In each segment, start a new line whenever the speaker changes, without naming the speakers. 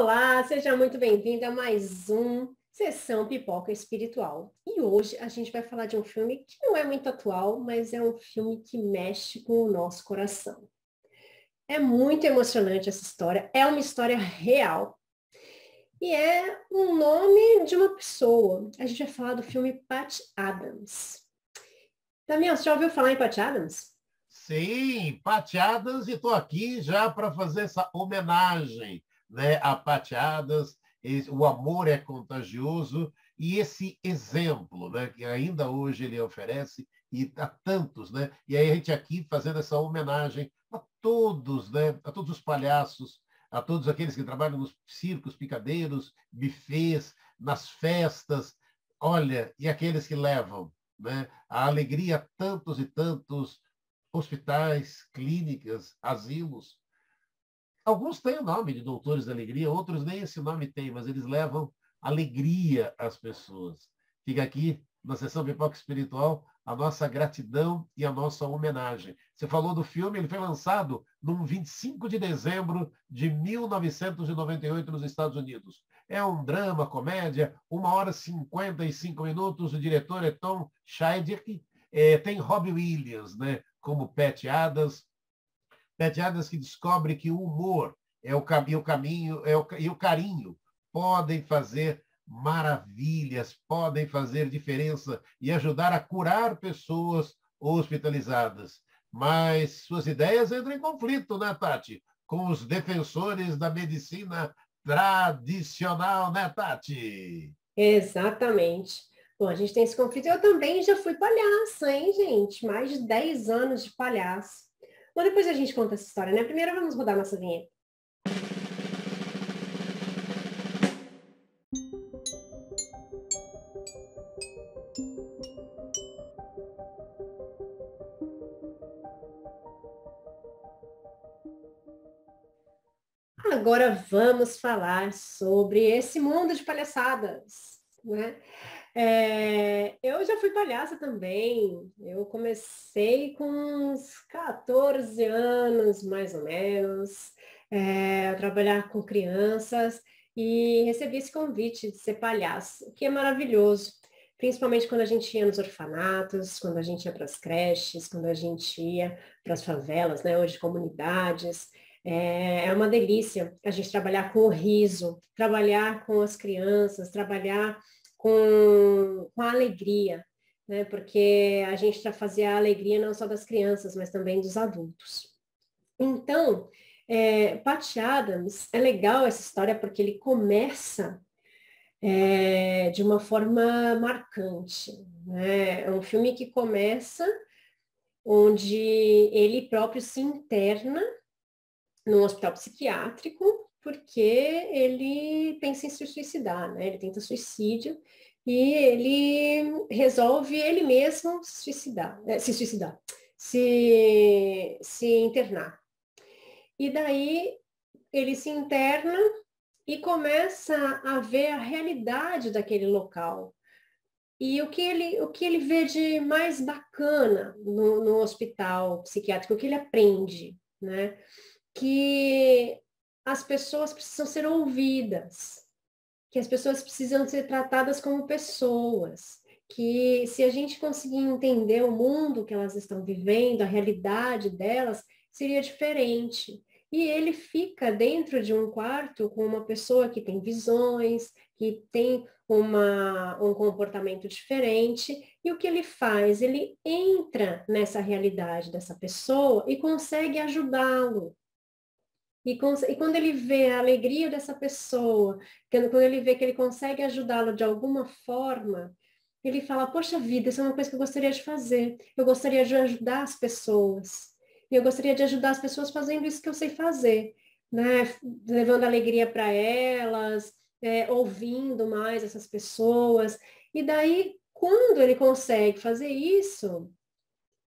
Olá, seja muito bem-vindo a mais um Sessão Pipoca Espiritual. E hoje a gente vai falar de um filme que não é muito atual, mas é um filme que mexe com o nosso coração. É muito emocionante essa história, é uma história real. E é um nome de uma pessoa. A gente vai falar do filme Patch Adams. Damião, você já ouviu falar em Patch Adams?
Sim, Patty Adams, e estou aqui já para fazer essa homenagem, né, a Patty Adams. O amor é contagioso, e esse exemplo, né, que ainda hoje ele oferece, e a tantos, né? E aí a gente aqui fazendo essa homenagem a todos, né, a todos os palhaços, a todos aqueles que trabalham nos circos, picadeiros, bufês, nas festas, olha, e aqueles que levam, né, a alegria a tantos e tantos hospitais, clínicas, asilos. Alguns têm o nome de Doutores da Alegria, outros nem esse nome têm, mas eles levam alegria às pessoas. Fica aqui, na sessão Pipoca Espiritual, a nossa gratidão e a nossa homenagem. Você falou do filme, ele foi lançado no 25 de dezembro de 1998 nos Estados Unidos. É um drama, comédia, 1 hora e 55 minutos. O diretor é Tom Scheider, tem Robbie Williams, né, como Patch Adams. Patch Adams que descobre que o humor e o caminho e o carinho podem fazer maravilhas, podem fazer diferença e ajudar a curar pessoas hospitalizadas. Mas suas ideias entram em conflito, né, Tati? Com os defensores da medicina tradicional, né, Tati?
Exatamente. Bom, a gente tem esse conflito. Eu também já fui palhaça, hein, gente? Mais de 10 anos de palhaço. Bom, depois a gente conta essa história, né? Primeiro vamos rodar nossa vinheta. Agora vamos falar sobre esse mundo de palhaçadas, né? Eu já fui palhaça também. Eu comecei com uns 14 anos, mais ou menos, a trabalhar com crianças e recebi esse convite de ser palhaço, o que é maravilhoso. Principalmente quando a gente ia nos orfanatos, quando a gente ia para as creches, quando a gente ia para as favelas, né, hoje comunidades. É uma delícia a gente trabalhar com o riso, trabalhar com as crianças, trabalhar com a alegria, né? Porque a gente fazia a alegria não só das crianças, mas também dos adultos. Então, Patch Adams, é legal essa história porque ele começa de uma forma marcante, né? É um filme que começa onde ele próprio se interna num hospital psiquiátrico, porque ele pensa em se suicidar, né? Ele tenta suicídio e ele resolve ele mesmo se internar. E daí ele se interna e começa a ver a realidade daquele local. E o que ele vê de mais bacana no hospital psiquiátrico, o que ele aprende, né? Que as pessoas precisam ser ouvidas, que as pessoas precisam ser tratadas como pessoas, que se a gente conseguir entender o mundo que elas estão vivendo, a realidade delas, seria diferente. E ele fica dentro de um quarto com uma pessoa que tem visões, que tem um comportamento diferente, e o que ele faz? Ele entra nessa realidade dessa pessoa e consegue ajudá-lo. E quando ele vê a alegria dessa pessoa, quando ele vê que ele consegue ajudá-lo de alguma forma, ele fala, poxa vida, isso é uma coisa que eu gostaria de fazer. Eu gostaria de ajudar as pessoas. E eu gostaria de ajudar as pessoas fazendo isso que eu sei fazer, né? Levando alegria para elas, ouvindo mais essas pessoas. E daí, quando ele consegue fazer isso,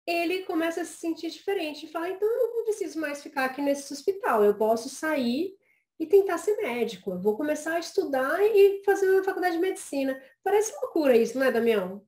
ele começa a se sentir diferente e fala, então eu não preciso mais ficar aqui nesse hospital, eu posso sair e tentar ser médico. Eu vou começar a estudar e fazer uma faculdade de medicina. Parece loucura isso, não é, Damião?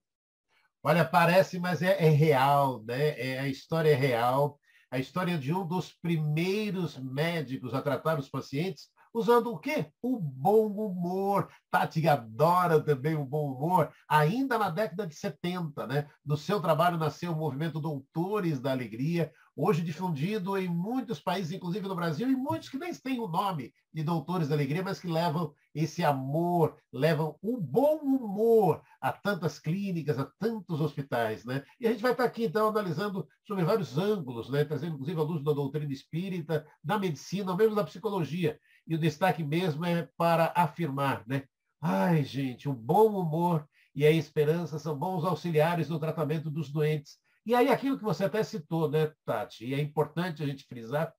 Olha, parece, mas é real, né? A história é real. A história de um dos primeiros médicos a tratar os pacientes usando o quê? O bom humor. Tati adora também o bom humor. Ainda na década de 70, né? Do seu trabalho nasceu o movimento Doutores da Alegria, hoje difundido em muitos países, inclusive no Brasil, e muitos que nem têm o nome de Doutores da Alegria, mas que levam esse amor, levam o bom humor a tantas clínicas, a tantos hospitais, né? E a gente vai estar aqui, então, analisando sobre vários ângulos, né? Trazendo, inclusive, a luz da doutrina espírita, da medicina, ou mesmo da psicologia. E o destaque mesmo é para afirmar, né? Ai, gente, o bom humor e a esperança são bons auxiliares no tratamento dos doentes. E aí, aquilo que você até citou, né, Tati? E é importante a gente frisar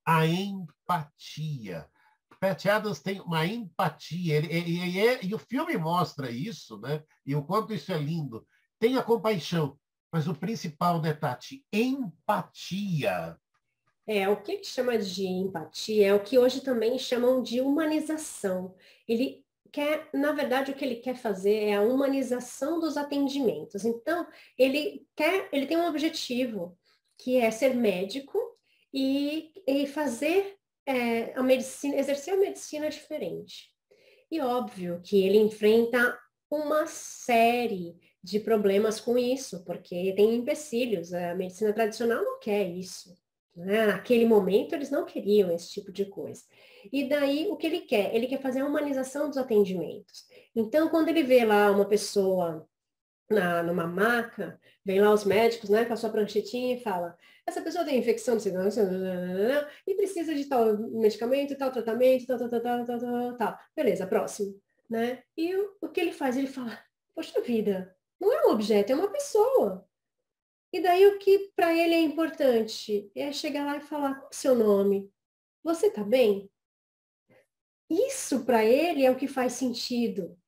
a empatia. Pat Adams tem uma empatia, e o filme mostra isso, né? E o quanto isso é lindo. Tem a compaixão, mas o principal, né, Tati? Empatia.
O que ele chama de empatia é o que hoje também chamam de humanização. Ele quer, na verdade, o que ele quer fazer é a humanização dos atendimentos. Então, ele tem um objetivo, que é ser médico e fazer a medicina, exercer a medicina diferente. E óbvio que ele enfrenta uma série de problemas com isso, porque tem empecilhos. A medicina tradicional não quer isso. Né? Naquele momento, eles não queriam esse tipo de coisa. E daí, o que ele quer? Ele quer fazer a humanização dos atendimentos. Então, quando ele vê lá uma pessoa numa maca, vem lá os médicos, né, com a sua pranchetinha e fala, essa pessoa tem infecção de segurança e precisa de tal medicamento, tal tratamento, tal. Beleza, próximo. Né? E o que ele faz? Ele fala, poxa vida, não é um objeto, é uma pessoa. E daí o que para ele é importante é chegar lá e falar, qual é o seu nome? Você tá bem? Isso para ele é o que faz sentido.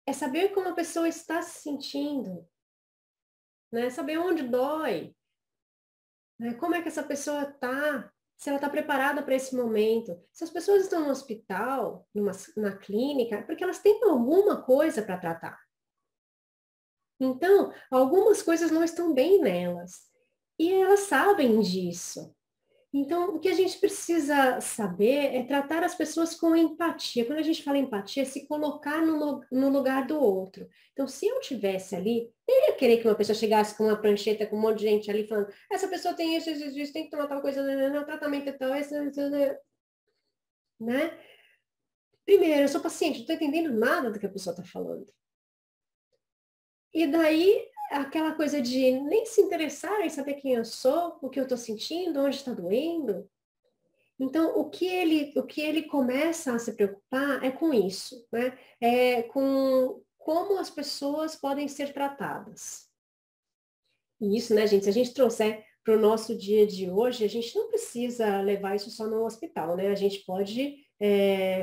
É saber como a pessoa está se sentindo, né? Saber onde dói, né? Como é que essa pessoa está, se ela está preparada para esse momento. Se as pessoas estão no hospital, na clínica, é porque elas têm alguma coisa para tratar. Então, algumas coisas não estão bem nelas. E elas sabem disso. Então, o que a gente precisa saber é tratar as pessoas com empatia. Quando a gente fala empatia, é se colocar no lugar do outro. Então, se eu tivesse ali, eu ia querer que uma pessoa chegasse com uma prancheta, com um monte de gente ali falando, essa pessoa tem isso, tem que tomar tal coisa, o tratamento é tal, né? Primeiro, eu sou paciente, não estou entendendo nada do que a pessoa está falando. E daí, aquela coisa de nem se interessar em saber quem eu sou, o que eu estou sentindo, onde está doendo. Então, o que ele começa a se preocupar é com isso, né? É com como as pessoas podem ser tratadas. E isso, né, gente, se a gente trouxer para o nosso dia de hoje, a gente não precisa levar isso só no hospital, né? A gente pode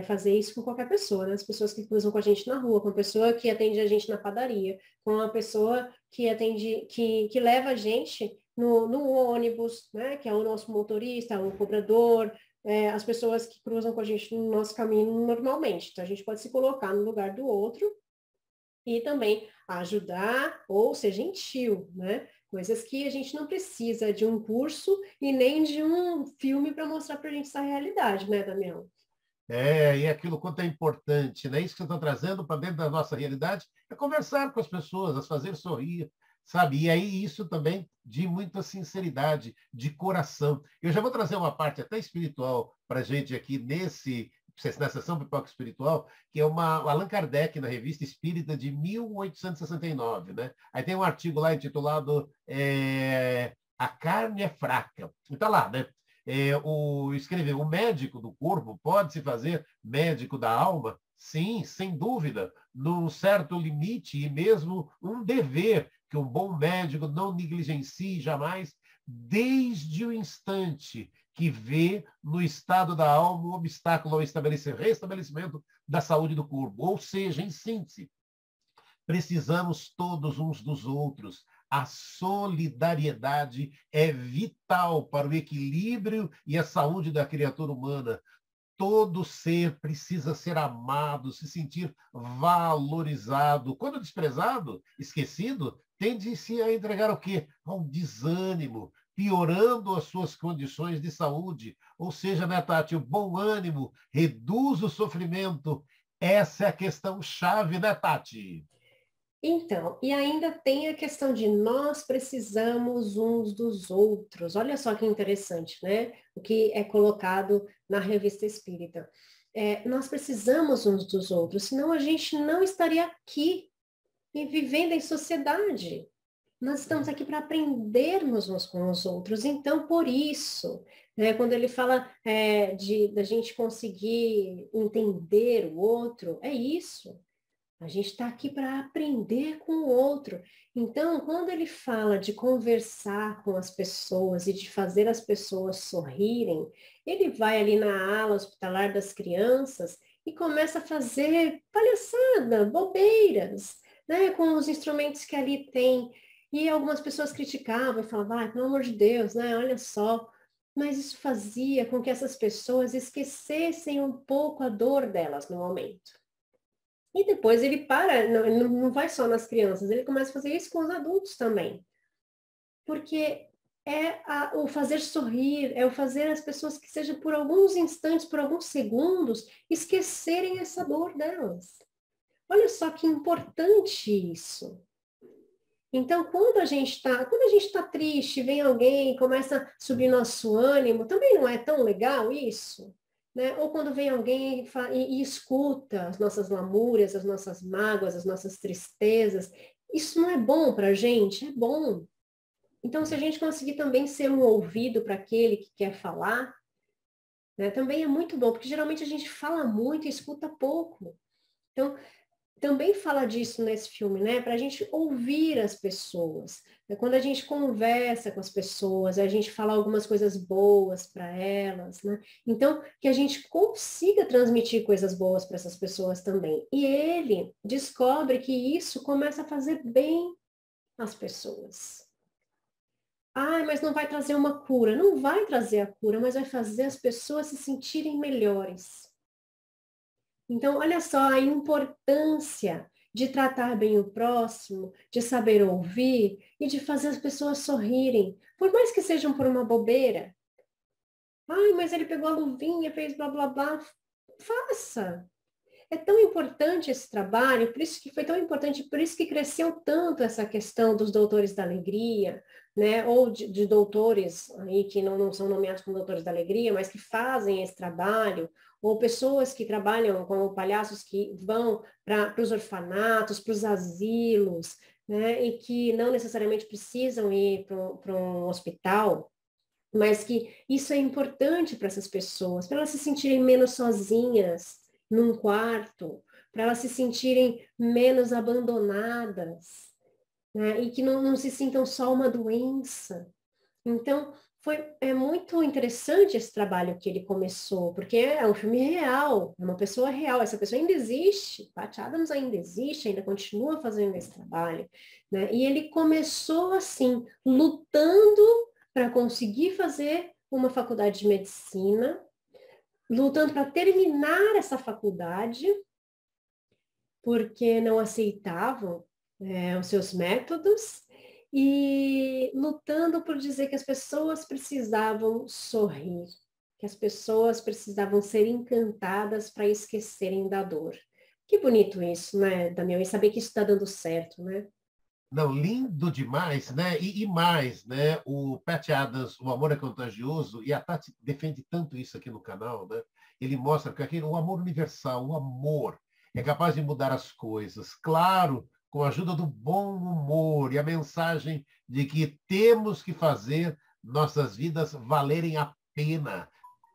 fazer isso com qualquer pessoa, né? As pessoas que cruzam com a gente na rua, com a pessoa que atende a gente na padaria, com a pessoa que atende, que leva a gente no ônibus, né? Que é o nosso motorista, o cobrador, as pessoas que cruzam com a gente no nosso caminho normalmente. Então, a gente pode se colocar no lugar do outro e também ajudar ou ser gentil, né? Coisas que a gente não precisa de um curso e nem de um filme para mostrar para a gente essa realidade, né, Damião?
E aquilo quanto é importante, né? Isso que você está trazendo para dentro da nossa realidade é conversar com as pessoas, as fazer sorrir, sabe? E aí isso também de muita sinceridade, de coração. Eu já vou trazer uma parte até espiritual para a gente aqui na sessão Pipoca Espiritual, que é o Allan Kardec, na Revista Espírita de 1869, né? Aí tem um artigo lá intitulado A Carne é Fraca. E está lá, né? Escreveu, o médico do corpo pode se fazer médico da alma? Sim, sem dúvida, num certo limite e mesmo um dever que um bom médico não negligencie jamais, desde o instante que vê no estado da alma um obstáculo ao restabelecimento da saúde do corpo. Ou seja, em síntese, precisamos todos uns dos outros. A solidariedade é vital para o equilíbrio e a saúde da criatura humana. Todo ser precisa ser amado, se sentir valorizado. Quando desprezado, esquecido, tende-se a entregar o quê? Ao desânimo. piorando as suas condições de saúde. Ou seja, né, Tati, o bom ânimo reduz o sofrimento. Essa é a questão chave, né, Tati?
Então, e ainda tem a questão de nós precisamos uns dos outros. Olha só que interessante, né? O que é colocado na Revista Espírita. Nós precisamos uns dos outros, senão a gente não estaria aqui e vivendo em sociedade. Nós estamos aqui para aprendermos uns com os outros. Então, por isso, né, quando ele fala da gente conseguir entender o outro, é isso. A gente está aqui para aprender com o outro. Então, quando ele fala de conversar com as pessoas e de fazer as pessoas sorrirem, ele vai ali na ala hospitalar das crianças e começa a fazer palhaçada, bobeiras, né, com os instrumentos que ali tem. E algumas pessoas criticavam e falavam, ah, pelo amor de Deus, né, olha só. Mas isso fazia com que essas pessoas esquecessem um pouco a dor delas no momento. E depois ele para, não, ele não vai só nas crianças, ele começa a fazer isso com os adultos também. Porque o fazer sorrir, é o fazer as pessoas que seja por alguns instantes, por alguns segundos, esquecerem essa dor delas. Olha só que importante isso. Então, quando a gente está triste, vem alguém e começa a subir nosso ânimo, também não é tão legal isso? Né? Ou quando vem alguém e escuta as nossas lamúrias, as nossas mágoas, as nossas tristezas, isso não é bom para a gente? É bom. Então, se a gente conseguir também ser um ouvido para aquele que quer falar, né, também é muito bom, porque geralmente a gente fala muito e escuta pouco. Então, também fala disso nesse filme, né? Para a gente ouvir as pessoas. Quando a gente conversa com as pessoas, a gente fala algumas coisas boas para elas, né? Então, que a gente consiga transmitir coisas boas para essas pessoas também. E ele descobre que isso começa a fazer bem às pessoas. Ah, mas não vai trazer uma cura. Não vai trazer a cura, mas vai fazer as pessoas se sentirem melhores. Então, olha só a importância de tratar bem o próximo, de saber ouvir e de fazer as pessoas sorrirem, por mais que sejam por uma bobeira. Ai, mas ele pegou a luvinha, fez blá blá blá. Faça! É tão importante esse trabalho, por isso que foi tão importante, por isso que cresceu tanto essa questão dos doutores da alegria, né? Ou de doutores aí que não são nomeados como doutores da alegria, mas que fazem esse trabalho, ou pessoas que trabalham como palhaços que vão para os orfanatos, para os asilos, né? E que não necessariamente precisam ir para um hospital, mas que isso é importante para essas pessoas, para elas se sentirem menos sozinhas num quarto, para elas se sentirem menos abandonadas, né? E que não se sintam só uma doença. Então, é muito interessante esse trabalho que ele começou, porque é um filme real, é uma pessoa real, essa pessoa ainda existe, Patch Adams ainda existe, ainda continua fazendo esse trabalho, né? E ele começou assim, lutando para conseguir fazer uma faculdade de medicina, lutando para terminar essa faculdade, porque não aceitavam os seus métodos, e lutando por dizer que as pessoas precisavam sorrir, que as pessoas precisavam ser encantadas para esquecerem da dor. Que bonito isso, né, Damião? E saber que isso está dando certo, né?
Não, lindo demais, né? E mais, né? O Pat Adams, O Amor é Contagioso, e a Tati defende tanto isso aqui no canal, né? Ele mostra que aquele, o amor universal, o amor, é capaz de mudar as coisas. Claro, com a ajuda do bom humor e a mensagem de que temos que fazer nossas vidas valerem a pena.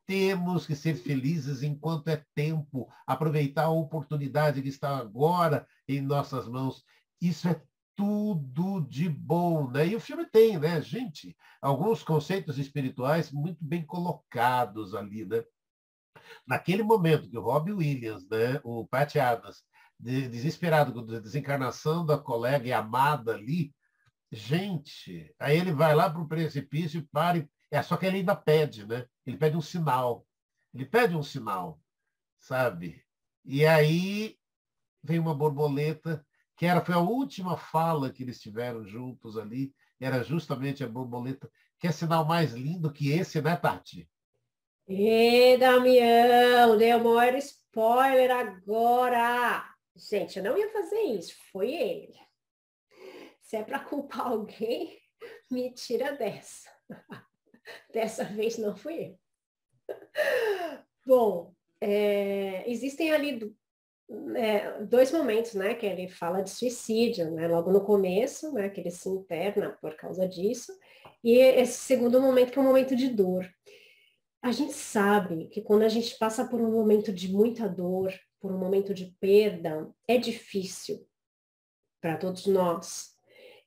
Temos que ser felizes enquanto é tempo, aproveitar a oportunidade que está agora em nossas mãos. Isso é tudo de bom, né? E o filme tem, né, gente, alguns conceitos espirituais muito bem colocados ali, né? Naquele momento que o Robbie Williams, né, o Pat Adams, desesperado com a desencarnação da colega e amada ali, gente, aí ele vai lá para o precipício e para, só que ele ainda pede, né? Ele pede um sinal. Ele pede um sinal, sabe? E aí vem uma borboleta, foi a última fala que eles tiveram juntos ali, era justamente a borboleta Que sinal mais lindo que esse, né, Tati?
Ê, Damião, deu o maior spoiler agora. Gente, eu não ia fazer isso, foi ele. Se é para culpar alguém, me tira dessa. Dessa vez não fui eu. Bom, existem ali dois momentos, né, que ele fala de suicídio, né, logo no começo, né, que ele se interna por causa disso, e esse segundo momento que é um momento de dor. A gente sabe que quando a gente passa por um momento de muita dor, por um momento de perda, é difícil para todos nós.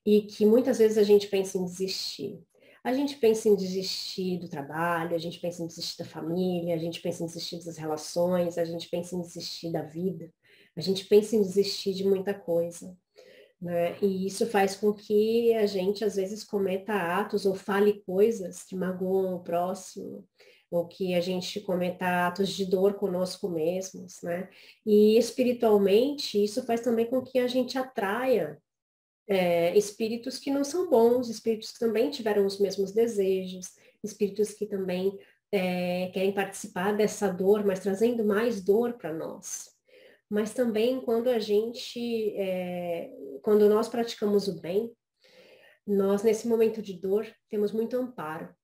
E que muitas vezes a gente pensa em desistir. A gente pensa em desistir do trabalho, a gente pensa em desistir da família, a gente pensa em desistir das relações, a gente pensa em desistir da vida, a gente pensa em desistir de muita coisa, né? E isso faz com que a gente, às vezes, cometa atos ou fale coisas que magoam o próximo, ou que a gente cometa atos de dor conosco mesmos, né? E espiritualmente, isso faz também com que a gente atraia espíritos que não são bons, espíritos que também tiveram os mesmos desejos, espíritos que também querem participar dessa dor, mas trazendo mais dor para nós. Mas também quando nós praticamos o bem, nós nesse momento de dor temos muito amparo.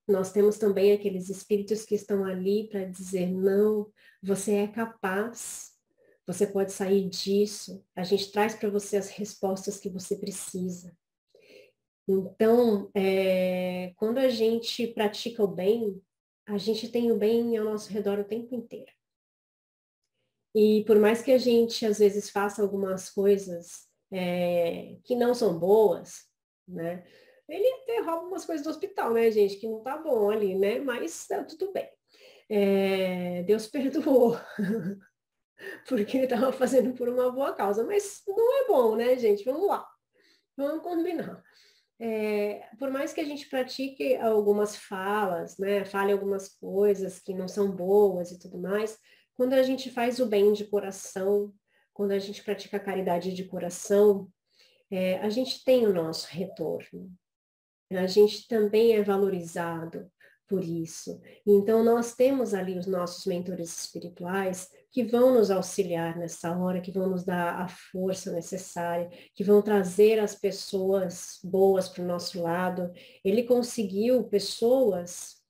Nós temos também aqueles espíritos que estão ali para dizer, não, você é capaz, você pode sair disso, a gente traz para você as respostas que você precisa. Então, quando a gente pratica o bem, a gente tem o bem ao nosso redor o tempo inteiro. E por mais que a gente, às vezes, faça algumas coisas que não são boas, né? Ele até rouba umas coisas do hospital, né, gente? Que não tá bom ali, né? Mas tudo bem. Deus perdoou, porque ele estava fazendo por uma boa causa. Mas não é bom, né, gente? Vamos lá. Vamos combinar. Por mais que a gente pratique algumas falas, né? Fale algumas coisas que não são boas e tudo mais, quando a gente faz o bem de coração, quando a gente pratica a caridade de coração, a gente tem o nosso retorno. A gente também é valorizado por isso. Então, nós temos ali os nossos mentores espirituais que vão nos auxiliar nessa hora, que vão nos dar a força necessária, que vão trazer as pessoas boas para o nosso lado. Ele conseguiu pessoas,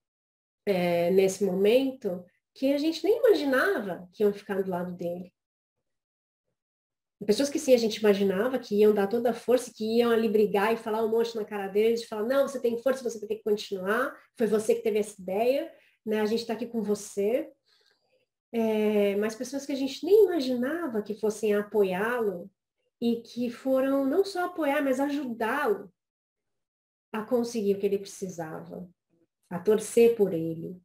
nesse momento, que a gente nem imaginava que iam ficar do lado dele. Pessoas que sim, a gente imaginava que iam dar toda a força, que iam ali brigar e falar um monte na cara deles, de falar, não, você tem força, você vai ter que continuar, foi você que teve essa ideia, né? A gente está aqui com você. Mas pessoas que a gente nem imaginava que fossem apoiá-lo e que foram não só apoiar, mas ajudá-lo a conseguir o que ele precisava, a torcer por ele,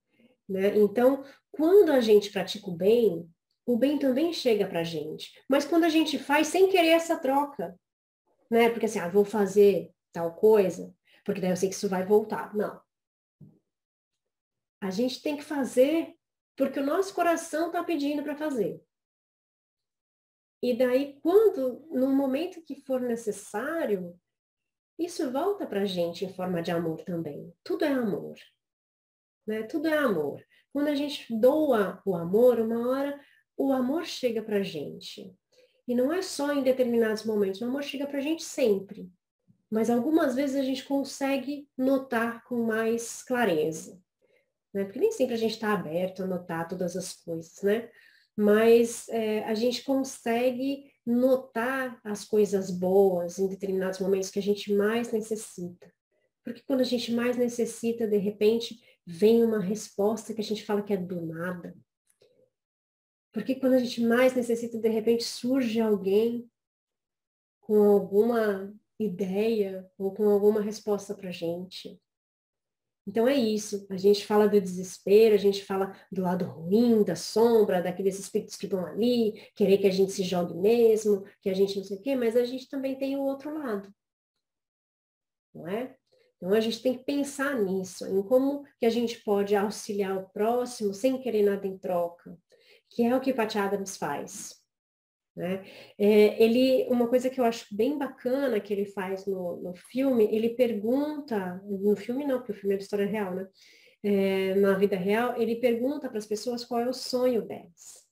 né? Então, quando a gente pratica o bem também chega para a gente. Mas quando a gente faz sem querer essa troca, né? Porque assim, vou fazer tal coisa, porque daí eu sei que isso vai voltar. Não. A gente tem que fazer porque o nosso coração está pedindo para fazer. E daí, no momento que for necessário, isso volta para a gente em forma de amor também. Tudo é amor, né? Tudo é amor. Quando a gente doa o amor, uma hora o amor chega para a gente. E não é só em determinados momentos, o amor chega para a gente sempre. Mas algumas vezes a gente consegue notar com mais clareza, né? Porque nem sempre a gente está aberto a notar todas as coisas, né? Mas a gente consegue notar as coisas boas em determinados momentos que a gente mais necessita. Porque quando a gente mais necessita, de repente, vem uma resposta que a gente fala que é do nada. Porque quando a gente mais necessita, de repente, surge alguém com alguma ideia ou com alguma resposta para a gente. Então é isso, a gente fala do desespero, a gente fala do lado ruim, da sombra, daqueles espíritos que vão ali, querer que a gente se jogue mesmo, que a gente não sei o quê, mas a gente também tem o outro lado, não é? Então a gente tem que pensar nisso, em como que a gente pode auxiliar o próximo sem querer nada em troca, que é o que Patty Adams faz. né? Uma coisa que eu acho bem bacana que ele faz no filme, ele pergunta, no filme não, porque o filme é de história real, né? Na vida real, ele pergunta para as pessoas qual é o sonho delas,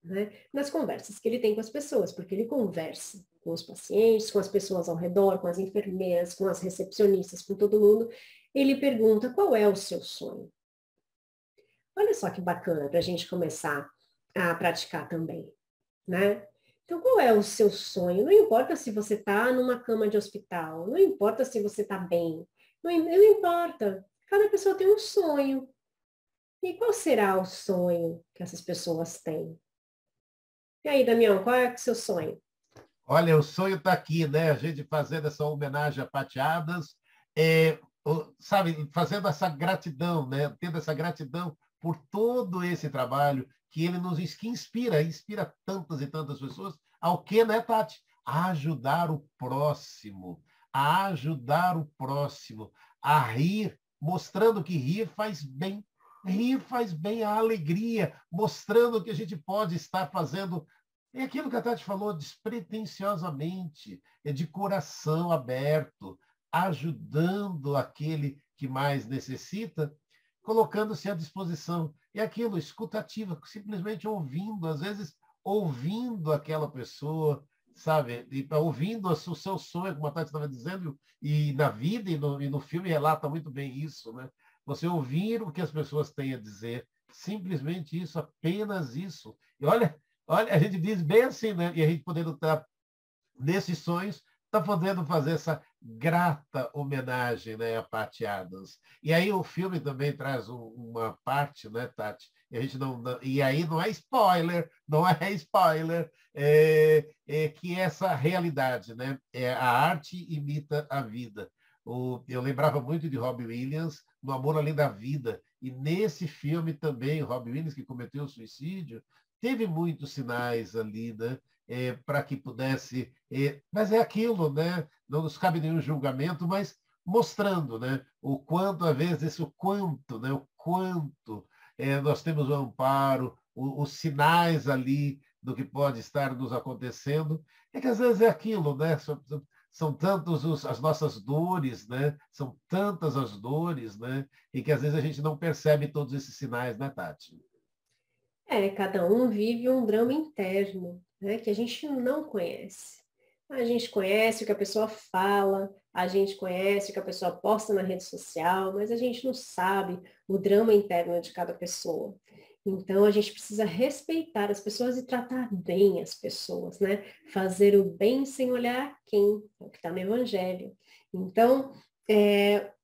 né? Nas conversas que ele tem com as pessoas, porque ele conversa com os pacientes, com as pessoas ao redor, com as enfermeiras, com as recepcionistas, com todo mundo. Ele pergunta qual é o seu sonho. Olha só que bacana para a gente começar a praticar também, né? Então, qual é o seu sonho? Não importa se você está numa cama de hospital, não importa se você está bem, não importa. Cada pessoa tem um sonho. E qual será o sonho que essas pessoas têm? E aí, Damião, qual é o seu sonho?
Olha, o sonho está aqui, né? A gente fazendo essa homenagem a Pateadas, sabe, fazendo essa gratidão, né? Tendo essa gratidão por todo esse trabalho que ele que inspira tantas e tantas pessoas ao que, né, Tati? A ajudar o próximo, a ajudar o próximo, a rir, mostrando que rir faz bem. Rir faz bem a alegria, mostrando que a gente pode estar fazendo é aquilo que a Tati falou, despretensiosamente, é de coração aberto, ajudando aquele que mais necessita, colocando-se à disposição. É aquilo, escutativa, simplesmente ouvindo, às vezes ouvindo aquela pessoa, sabe? E ouvindo o seu sonho, como a Tati estava dizendo, e na vida e no filme relata muito bem isso, né? Você ouvir o que as pessoas têm a dizer, simplesmente isso, apenas isso. E olha, a gente diz bem assim, né? E a gente podendo estar nesses sonhos, está podendo fazer essa grata homenagem, né, a Patty Adams. E aí o filme também traz uma parte, né, Tati? E, a gente e aí não é spoiler, não é spoiler, que é essa realidade, né? A arte imita a vida. Eu lembrava muito de Robbie Williams, no Amor Além da Vida, e nesse filme também, o Robbie Williams, que cometeu o suicídio, teve muitos sinais ali, né? Para que pudesse. Mas é aquilo, né? Não nos cabe nenhum julgamento, mas mostrando, né? O quanto, às vezes, o quanto, né? O quanto nós temos o amparo, os sinais ali do que pode estar nos acontecendo, é que às vezes é aquilo, né? São tantos as nossas dores, né? São tantas as dores, né? E que às vezes a gente não percebe todos esses sinais, né, Tati?
Cada um vive um drama interno, né, que a gente não conhece. A gente conhece o que a pessoa fala, a gente conhece o que a pessoa posta na rede social, mas a gente não sabe o drama interno de cada pessoa. Então, a gente precisa respeitar as pessoas e tratar bem as pessoas, né? Fazer o bem sem olhar quem, é o que está no Evangelho. Então,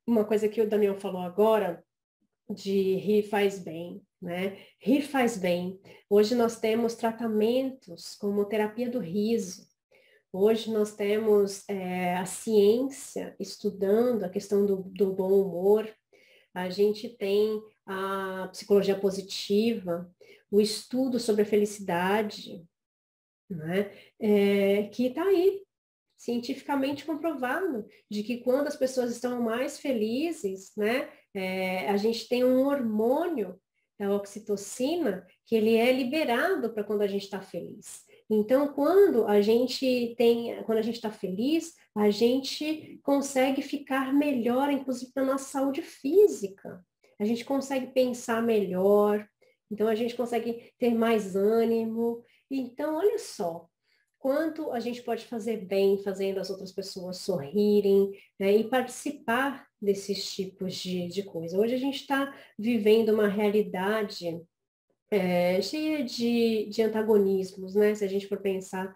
uma coisa que o Daniel falou agora, de rir faz bem, né? Rir faz bem. Hoje nós temos tratamentos como terapia do riso. Hoje nós temos a ciência estudando a questão do bom humor. A gente tem a psicologia positiva, o estudo sobre a felicidade, né? Que está aí, cientificamente comprovado, de que quando as pessoas estão mais felizes, né, a gente tem um hormônio, a oxitocina, que ele é liberado para quando a gente está feliz. Então, quando a gente está feliz, a gente consegue ficar melhor, inclusive para nossa saúde física. A gente consegue pensar melhor, então a gente consegue ter mais ânimo. Então, olha só, quanto a gente pode fazer bem fazendo as outras pessoas sorrirem, né, e participar desses tipos de coisa. Hoje a gente está vivendo uma realidade cheia de antagonismos, né? Se a gente for pensar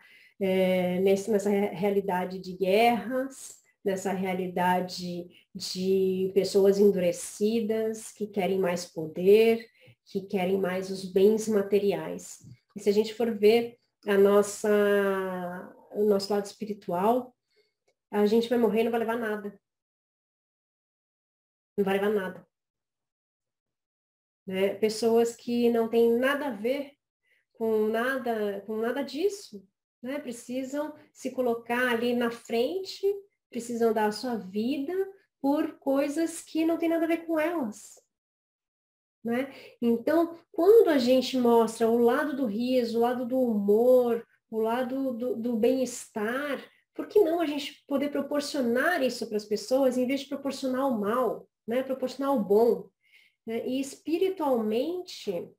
nessa realidade de guerras, nessa realidade de pessoas endurecidas que querem mais poder, que querem mais os bens materiais. E se a gente for ver o nosso lado espiritual, a gente vai morrer e não vai levar nada. Não vai levar nada. Né? Pessoas que não têm nada a ver com nada disso, né? Precisam se colocar ali na frente, precisam dar a sua vida por coisas que não tem nada a ver com elas. né? Então, quando a gente mostra o lado do riso, o lado do humor, o lado do bem-estar, por que não a gente poder proporcionar isso para as pessoas em vez de proporcionar o mal, né? Proporcionar o bom, né? E espiritualmente,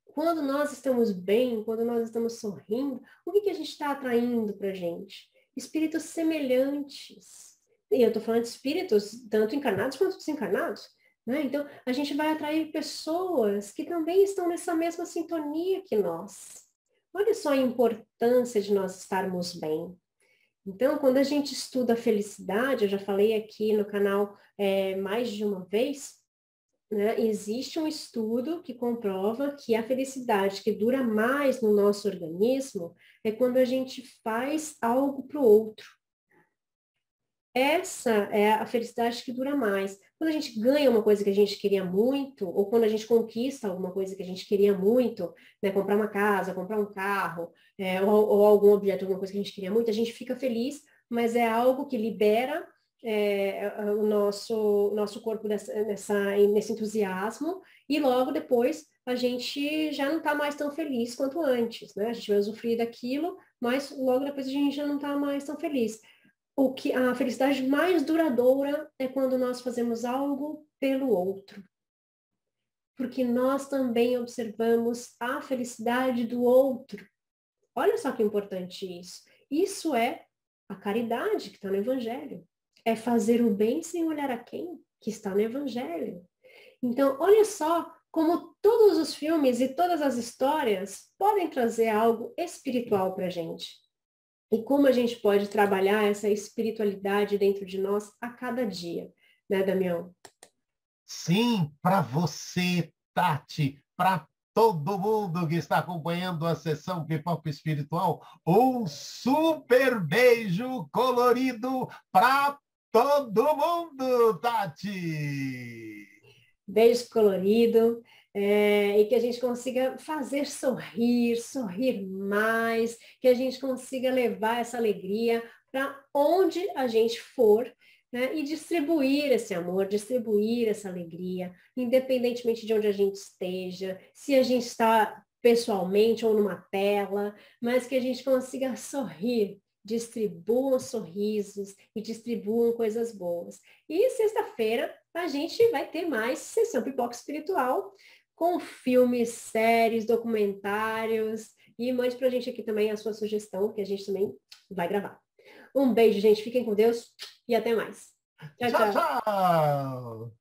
quando nós estamos bem, quando nós estamos sorrindo, o que a gente está atraindo para a gente? Espíritos semelhantes. E eu estou falando de espíritos tanto encarnados quanto desencarnados. Né? Então, a gente vai atrair pessoas que também estão nessa mesma sintonia que nós. Olha só a importância de nós estarmos bem. Então, quando a gente estuda a felicidade, eu já falei aqui no canal mais de uma vez, né, existe um estudo que comprova que a felicidade que dura mais no nosso organismo é quando a gente faz algo para o outro. Essa é a felicidade que dura mais. Quando a gente ganha uma coisa que a gente queria muito, ou quando a gente conquista alguma coisa que a gente queria muito, né, comprar uma casa, comprar um carro, ou algum objeto, alguma coisa que a gente queria muito, a gente fica feliz, mas é algo que libera o nosso corpo nesse entusiasmo, e logo depois a gente já não está mais tão feliz quanto antes, né? A gente vai usufruir daquilo, mas logo depois a gente já não está mais tão feliz. O que a felicidade mais duradoura é quando nós fazemos algo pelo outro, porque nós também observamos a felicidade do outro. Olha só que importante isso. Isso é a caridade que está no Evangelho. É fazer o bem sem olhar a quem, que está no Evangelho. Então, olha só como todos os filmes e todas as histórias podem trazer algo espiritual para a gente. E como a gente pode trabalhar essa espiritualidade dentro de nós a cada dia, né, Damião?
Sim, para você, Tati, para todo mundo que está acompanhando a sessão Pipoca Espiritual, um super beijo colorido para todo mundo, Tati!
Beijo colorido, e que a gente consiga fazer sorrir, sorrir mais, que a gente consiga levar essa alegria para onde a gente for, né, e distribuir esse amor, distribuir essa alegria, independentemente de onde a gente esteja, se a gente está pessoalmente ou numa tela, mas que a gente consiga sorrir, distribuam sorrisos e distribuam coisas boas. E sexta-feira a gente vai ter mais sessão Pipoca Espiritual com filmes, séries, documentários. E mande para a gente aqui também a sua sugestão, que a gente também vai gravar. Um beijo, gente. Fiquem com Deus e até mais. Tchau,
Tchau,
tchau.
tchau!